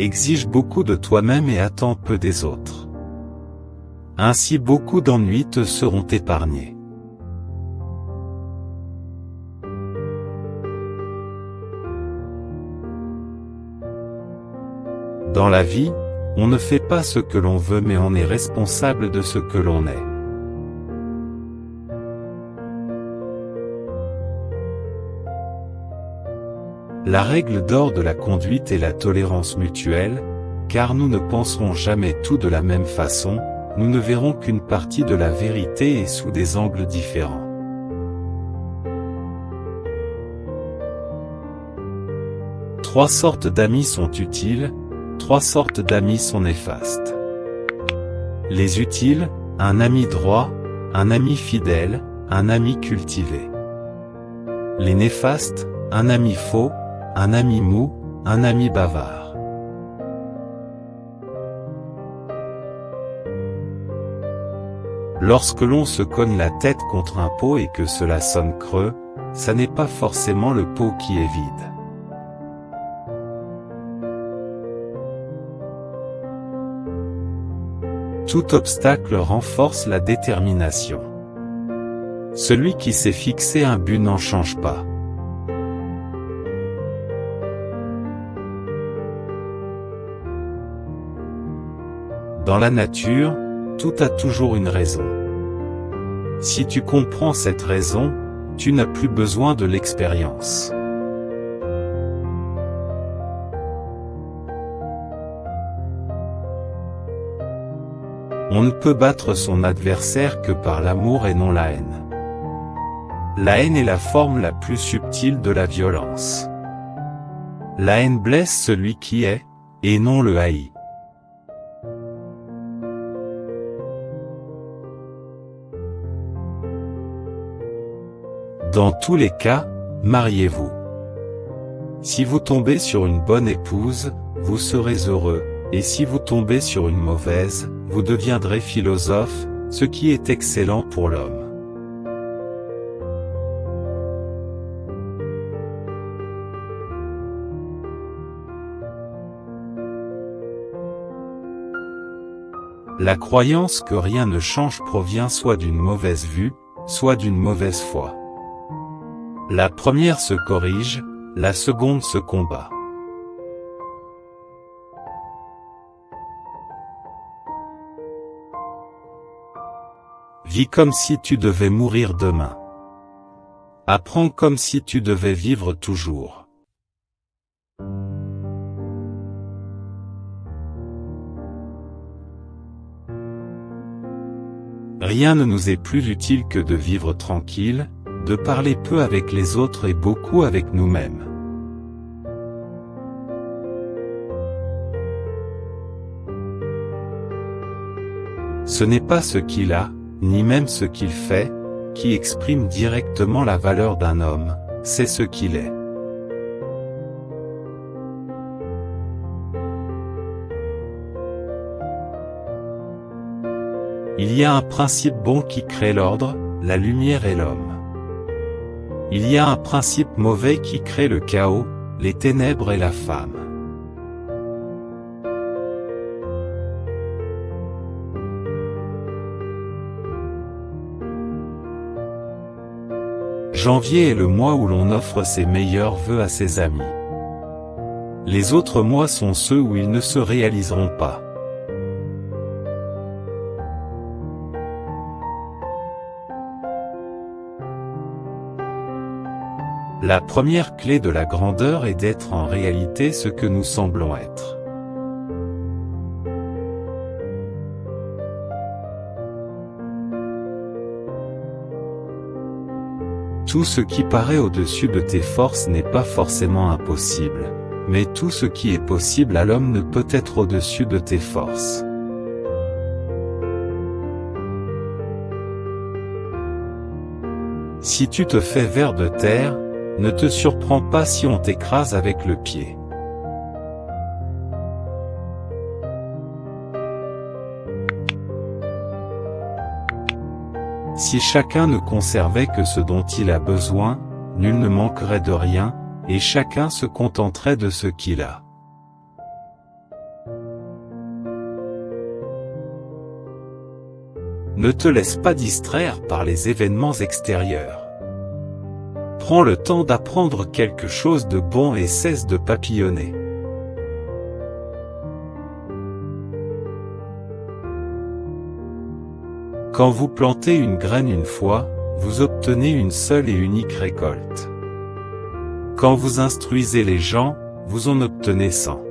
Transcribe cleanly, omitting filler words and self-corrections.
Exige beaucoup de toi-même et attends peu des autres. Ainsi beaucoup d'ennuis te seront épargnés. Dans la vie, on ne fait pas ce que l'on veut mais on est responsable de ce que l'on est. La règle d'or de la conduite est la tolérance mutuelle, car nous ne penserons jamais tout de la même façon, nous ne verrons qu'une partie de la vérité et sous des angles différents. Trois sortes d'amis sont utiles, trois sortes d'amis sont néfastes. Les utiles, un ami droit, un ami fidèle, un ami cultivé. Les néfastes, un ami faux, un ami mou, un ami bavard. Lorsque l'on se cogne la tête contre un pot et que cela sonne creux, ça n'est pas forcément le pot qui est vide. Tout obstacle renforce la détermination. Celui qui s'est fixé un but n'en change pas. Dans la nature, tout a toujours une raison. Si tu comprends cette raison, tu n'as plus besoin de l'expérience. On ne peut battre son adversaire que par l'amour et non la haine. La haine est la forme la plus subtile de la violence. La haine blesse celui qui est, et non le haït. Dans tous les cas, mariez-vous. Si vous tombez sur une bonne épouse, vous serez heureux, et si vous tombez sur une mauvaise, vous deviendrez philosophe, ce qui est excellent pour l'homme. La croyance que rien ne change provient soit d'une mauvaise vue, soit d'une mauvaise foi. La première se corrige, la seconde se combat. Vis comme si tu devais mourir demain. Apprends comme si tu devais vivre toujours. Rien ne nous est plus utile que de vivre tranquille, de parler peu avec les autres et beaucoup avec nous-mêmes. Ce n'est pas ce qu'il a, ni même ce qu'il fait, qui exprime directement la valeur d'un homme, c'est ce qu'il est. Il y a un principe bon qui crée l'ordre, la lumière et l'homme. Il y a un principe mauvais qui crée le chaos, les ténèbres et la femme. Janvier est le mois où l'on offre ses meilleurs vœux à ses amis. Les autres mois sont ceux où ils ne se réaliseront pas. La première clé de la grandeur est d'être en réalité ce que nous semblons être. Tout ce qui paraît au-dessus de tes forces n'est pas forcément impossible, mais tout ce qui est possible à l'homme ne peut être au-dessus de tes forces. Si tu te fais ver de terre, ne te surprends pas si on t'écrase avec le pied. Si chacun ne conservait que ce dont il a besoin, nul ne manquerait de rien, et chacun se contenterait de ce qu'il a. Ne te laisse pas distraire par les événements extérieurs. Prends le temps d'apprendre quelque chose de bon et cesse de papillonner. Quand vous plantez une graine une fois, vous obtenez une seule et unique récolte. Quand vous instruisez les gens, vous en obtenez 100.